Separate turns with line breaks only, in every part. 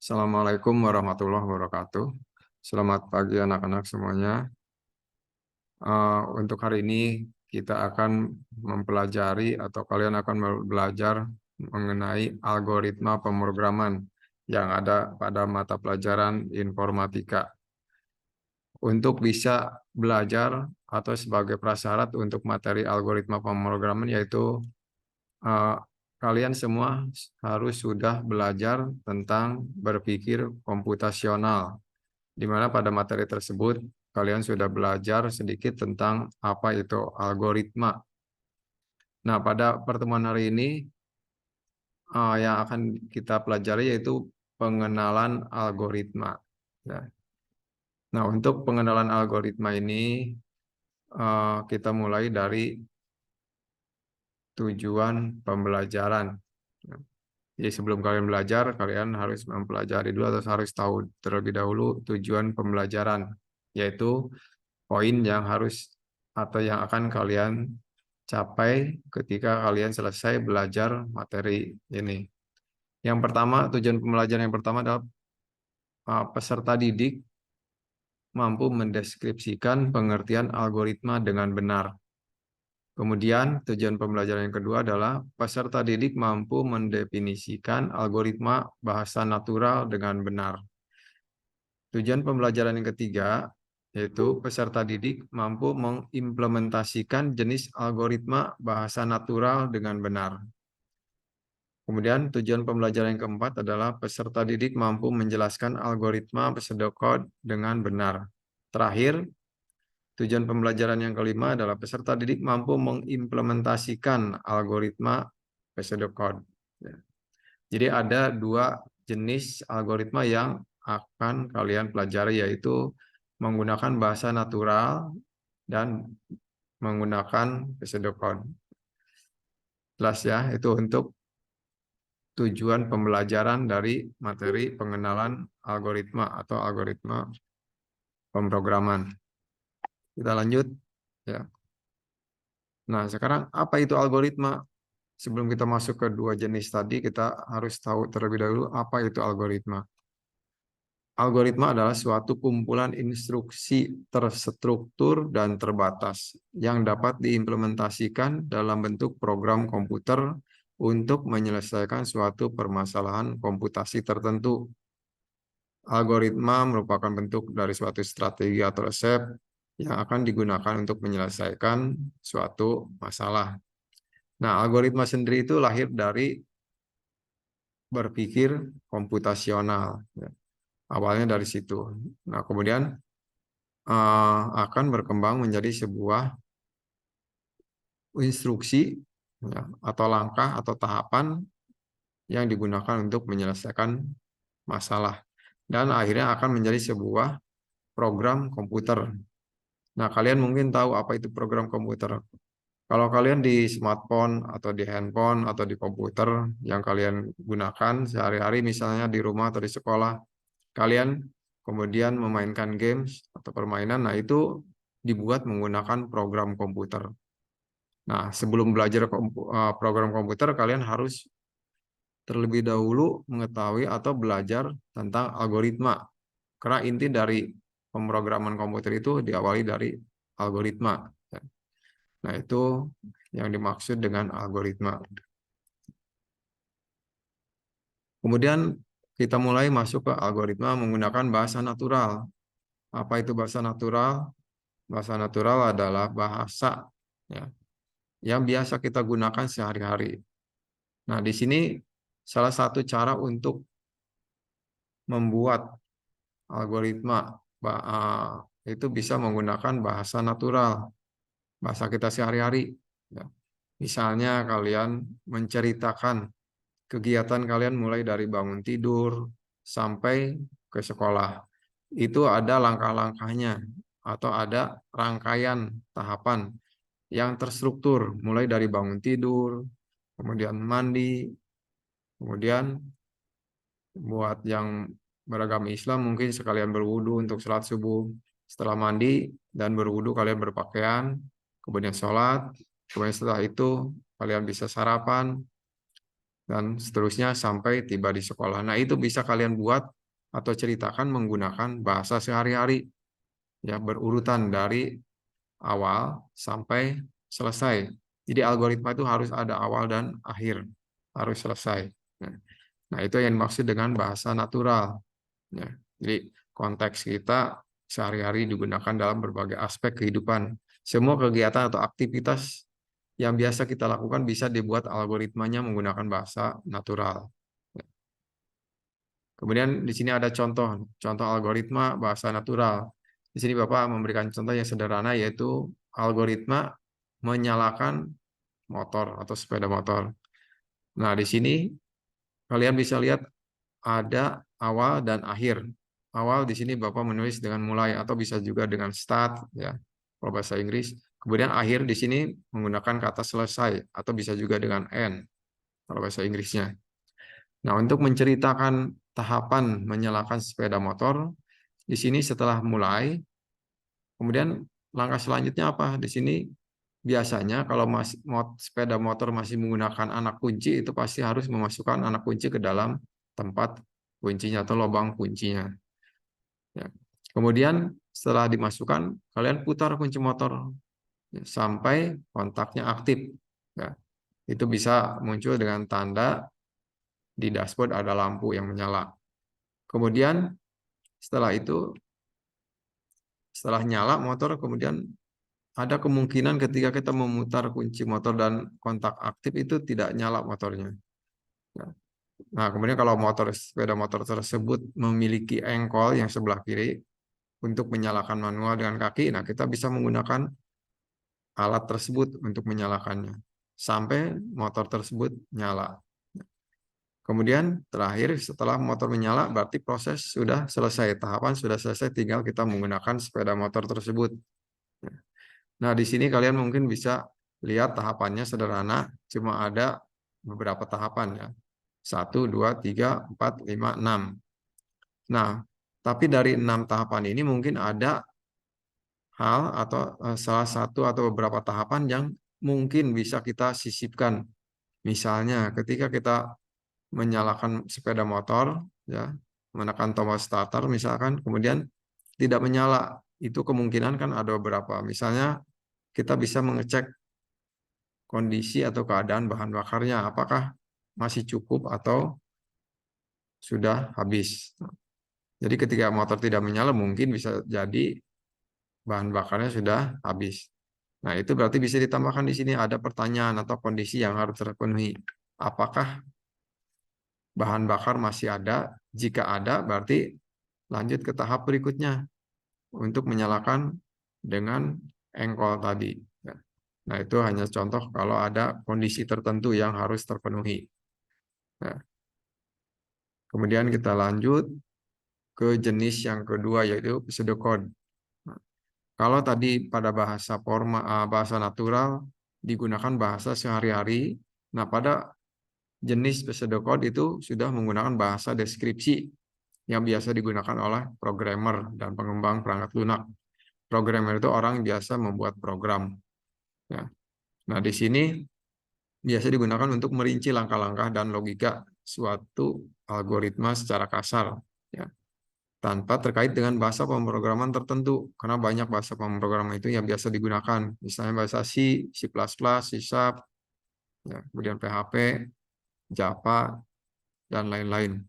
Assalamualaikum warahmatullahi wabarakatuh. Selamat pagi anak-anak semuanya. Untuk hari ini kita akan mempelajari atau kalian akan belajar mengenai algoritma pemrograman yang ada pada mata pelajaran informatika. Untuk bisa belajar atau sebagai prasyarat untuk materi algoritma pemrograman yaitu eh, kalian semua harus sudah belajar tentang berpikir komputasional, di mana pada materi tersebut kalian sudah belajar sedikit tentang apa itu algoritma. Nah, pada pertemuan hari ini yang akan kita pelajari yaitu pengenalan algoritma. Ya. Nah, untuk pengenalan algoritma ini kita mulai dari tujuan pembelajaran. Ya. Jadi sebelum kalian belajar, kalian harus mempelajari dulu atau harus tahu terlebih dahulu tujuan pembelajaran, yaitu poin yang harus atau yang akan kalian capai ketika kalian selesai belajar materi ini. Yang pertama, tujuan pembelajaran yang pertama adalah peserta didik mampu mendeskripsikan pengertian algoritma dengan benar. Kemudian, tujuan pembelajaran yang kedua adalah peserta didik mampu mendefinisikan algoritma bahasa natural dengan benar. Tujuan pembelajaran yang ketiga yaitu peserta didik mampu mengimplementasikan jenis algoritma bahasa natural dengan benar. Kemudian tujuan pembelajaran yang keempat adalah peserta didik mampu menjelaskan algoritma pseudocode dengan benar. Terakhir, tujuan pembelajaran yang kelima adalah peserta didik mampu mengimplementasikan algoritma pseudocode. Jadi ada dua jenis algoritma yang akan kalian pelajari, yaitu menggunakan bahasa natural dan menggunakan pseudocode. Jelas ya, itu untuk tujuan pembelajaran dari materi pengenalan algoritma atau algoritma pemrograman. Kita lanjut ya. Nah, sekarang apa itu algoritma? Sebelum kita masuk ke dua jenis tadi, kita harus tahu terlebih dahulu apa itu algoritma. Algoritma adalah suatu kumpulan instruksi terstruktur dan terbatas yang dapat diimplementasikan dalam bentuk program komputer untuk menyelesaikan suatu permasalahan komputasi tertentu. Algoritma merupakan bentuk dari suatu strategi atau resep yang akan digunakan untuk menyelesaikan suatu masalah. Nah, algoritma sendiri itu lahir dari berpikir komputasional. Awalnya dari situ. Nah, kemudian akan berkembang menjadi sebuah instruksi ya, atau langkah atau tahapan yang digunakan untuk menyelesaikan masalah. Dan akhirnya akan menjadi sebuah program komputer. Nah, kalian mungkin tahu apa itu program komputer. Kalau kalian di smartphone atau di handphone atau di komputer yang kalian gunakan sehari-hari misalnya di rumah atau di sekolah, kalian kemudian memainkan games atau permainan, nah itu dibuat menggunakan program komputer. Nah, sebelum belajar program komputer, kalian harus terlebih dahulu mengetahui atau belajar tentang algoritma. Karena inti dari pemrograman komputer itu diawali dari algoritma. Nah, itu yang dimaksud dengan algoritma. Kemudian kita mulai masuk ke algoritma menggunakan bahasa natural. Apa itu bahasa natural? Bahasa natural adalah bahasa ya, yang biasa kita gunakan sehari-hari. Nah, di sini salah satu cara untuk membuat algoritma itu bisa menggunakan bahasa natural, bahasa kita sehari-hari. Ya. Misalnya kalian menceritakan kegiatan kalian mulai dari bangun tidur sampai ke sekolah. Itu ada langkah-langkahnya atau ada rangkaian tahapan yang terstruktur mulai dari bangun tidur, kemudian mandi, kemudian buat yang beragama Islam mungkin sekalian berwudu untuk sholat subuh. Setelah mandi dan berwudu kalian berpakaian, kemudian sholat, kemudian setelah itu kalian bisa sarapan, dan seterusnya sampai tiba di sekolah. Nah, itu bisa kalian buat atau ceritakan menggunakan bahasa sehari-hari, ya, berurutan dari awal sampai selesai. Jadi algoritma itu harus ada awal dan akhir, harus selesai. Nah, nah, itu yang dimaksud dengan bahasa natural. Ya. Jadi konteks kita sehari-hari digunakan dalam berbagai aspek kehidupan. Semua kegiatan atau aktivitas yang biasa kita lakukan bisa dibuat algoritmanya menggunakan bahasa natural. Kemudian di sini ada contoh algoritma bahasa natural. Di sini Bapak memberikan contoh yang sederhana, yaitu algoritma menyalakan motor atau sepeda motor. Nah, di sini kalian bisa lihat ada awal dan akhir. Awal di sini Bapak menulis dengan mulai atau bisa juga dengan start, ya, kalau bahasa Inggris. Kemudian akhir di sini menggunakan kata selesai atau bisa juga dengan end kalau bahasa Inggrisnya. Nah, untuk menceritakan tahapan menyalakan sepeda motor, di sini setelah mulai, kemudian langkah selanjutnya apa? Di sini biasanya kalau sepeda motor masih menggunakan anak kunci, itu pasti harus memasukkan anak kunci ke dalam tempat kuncinya atau lubang kuncinya. Ya. Kemudian setelah dimasukkan, kalian putar kunci motor, ya, sampai kontaknya aktif. Ya. Itu bisa muncul dengan tanda di dashboard ada lampu yang menyala. Kemudian setelah itu, setelah nyala motor, kemudian ada kemungkinan ketika kita memutar kunci motor dan kontak aktif itu tidak nyala motornya. Nah, kemudian kalau sepeda motor tersebut memiliki engkol yang sebelah kiri untuk menyalakan manual dengan kaki, nah kita bisa menggunakan alat tersebut untuk menyalakannya sampai motor tersebut nyala. Kemudian terakhir setelah motor menyala berarti proses sudah selesai, tahapan sudah selesai, tinggal kita menggunakan sepeda motor tersebut. Nah, di sini kalian mungkin bisa lihat tahapannya sederhana, cuma ada beberapa tahapan, ya. 1, 2, 3, 4, 5, 6. Nah, tapi dari 6 tahapan ini mungkin ada hal atau salah satu atau beberapa tahapan yang mungkin bisa kita sisipkan. Misalnya ketika kita menyalakan sepeda motor, ya, menekan tombol starter misalkan, kemudian tidak menyala, itu kemungkinan kan ada beberapa. Misalnya kita bisa mengecek kondisi atau keadaan bahan bakarnya, apakah masih cukup atau sudah habis. Jadi ketika motor tidak menyala, mungkin bisa jadi bahan bakarnya sudah habis. Nah, itu berarti bisa ditambahkan di sini ada pertanyaan atau kondisi yang harus terpenuhi. Apakah bahan bakar masih ada? Jika ada, berarti lanjut ke tahap berikutnya untuk menyalakan dengan engkol tadi. Nah, itu hanya contoh kalau ada kondisi tertentu yang harus terpenuhi. Nah, kemudian kita lanjut ke jenis yang kedua, yaitu pseudocode. Nah, kalau tadi pada bahasa natural digunakan bahasa sehari-hari, nah pada jenis pseudocode itu sudah menggunakan bahasa deskripsi yang biasa digunakan oleh programmer dan pengembang perangkat lunak. Programmer itu orang yang biasa membuat program. Ya. Nah, di sini biasa digunakan untuk merinci langkah-langkah dan logika suatu algoritma secara kasar, ya, tanpa terkait dengan bahasa pemrograman tertentu, karena banyak bahasa pemrograman itu yang biasa digunakan, misalnya bahasa C, C++, C Sharp, ya, kemudian PHP, Java, dan lain-lain.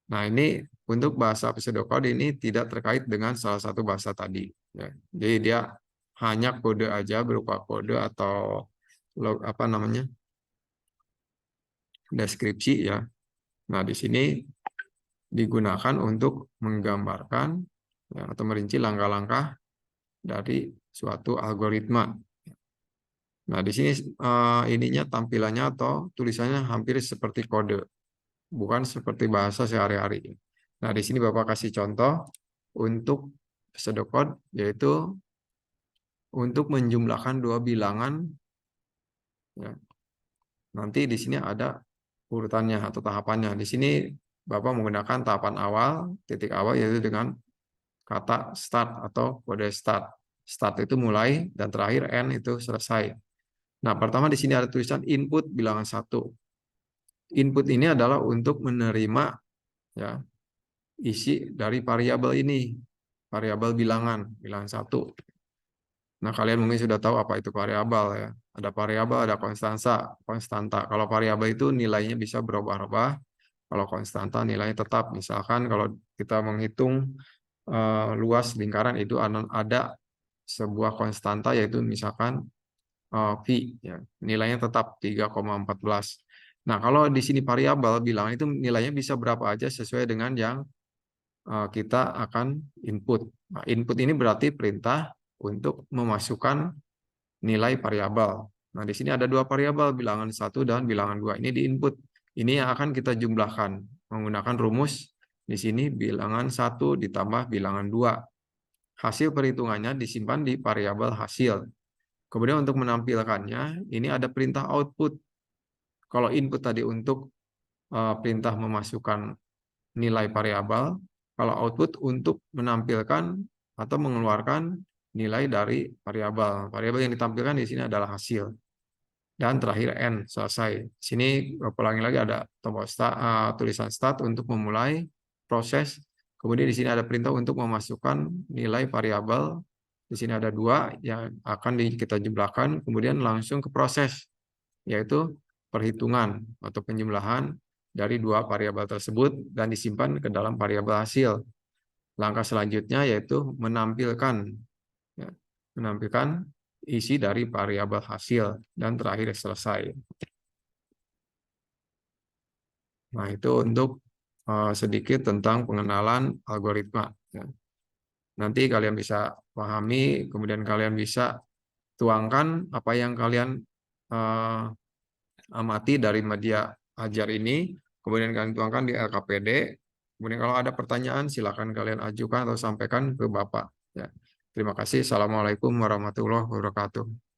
Nah, ini untuk bahasa pseudocode ini tidak terkait dengan salah satu bahasa tadi. Ya. Jadi dia hanya kode aja, berupa kode atau apa namanya, deskripsi, ya. Nah, di sini digunakan untuk menggambarkan, ya, atau merinci langkah-langkah dari suatu algoritma. Nah, di sini ininya tampilannya atau tulisannya hampir seperti kode, bukan seperti bahasa sehari-hari. Nah, di sini Bapak kasih contoh untuk pseudocode, yaitu untuk menjumlahkan dua bilangan, ya. Nanti di sini ada urutannya atau tahapannya. Di sini Bapak menggunakan tahapan awal, titik awal, yaitu dengan kata start atau kode start. Start itu mulai dan terakhir end itu selesai. Nah, pertama di sini ada tulisan input bilangan 1. Input ini adalah untuk menerima, ya, isi dari variabel ini, variabel bilangan, bilangan satu. Nah, kalian mungkin sudah tahu apa itu variabel ya. Ada variabel, ada konstanta, konstanta. Kalau variabel itu nilainya bisa berubah-ubah. Kalau konstanta nilainya tetap. Misalkan kalau kita menghitung luas lingkaran itu ada sebuah konstanta yaitu misalkan V ya. Nilainya tetap 3,14. Nah, kalau di sini variabel bilangan itu nilainya bisa berapa aja sesuai dengan yang kita akan input. Nah, input ini berarti perintah untuk memasukkan nilai variabel. Nah, di sini ada dua variabel, bilangan satu dan bilangan dua. Ini di input. Ini yang akan kita jumlahkan menggunakan rumus di sini bilangan satu ditambah bilangan dua. Hasil perhitungannya disimpan di variabel hasil. Kemudian untuk menampilkannya, ini ada perintah output. Kalau input tadi untuk perintah memasukkan nilai variabel, kalau output untuk menampilkan atau mengeluarkan nilai dari variabel. Variabel yang ditampilkan di sini adalah hasil. Dan terakhir N, selesai. Sini ulangi lagi ada tombol start, tulisan start untuk memulai proses. Kemudian di sini ada perintah untuk memasukkan nilai variabel. Di sini ada dua yang akan kita jumlahkan, kemudian langsung ke proses, yaitu perhitungan atau penjumlahan dari dua variabel tersebut dan disimpan ke dalam variabel hasil. Langkah selanjutnya yaitu menampilkan, ya, menampilkan isi dari variabel hasil dan terakhir selesai. Nah, itu untuk sedikit tentang pengenalan algoritma. Ya. Nanti kalian bisa pahami, kemudian kalian bisa tuangkan apa yang kalian amati dari media ajar ini, kemudian kalian tuangkan di LKPD. Kemudian kalau ada pertanyaan, silakan kalian ajukan atau sampaikan ke Bapak. Ya. Terima kasih. Assalamualaikum warahmatullahi wabarakatuh.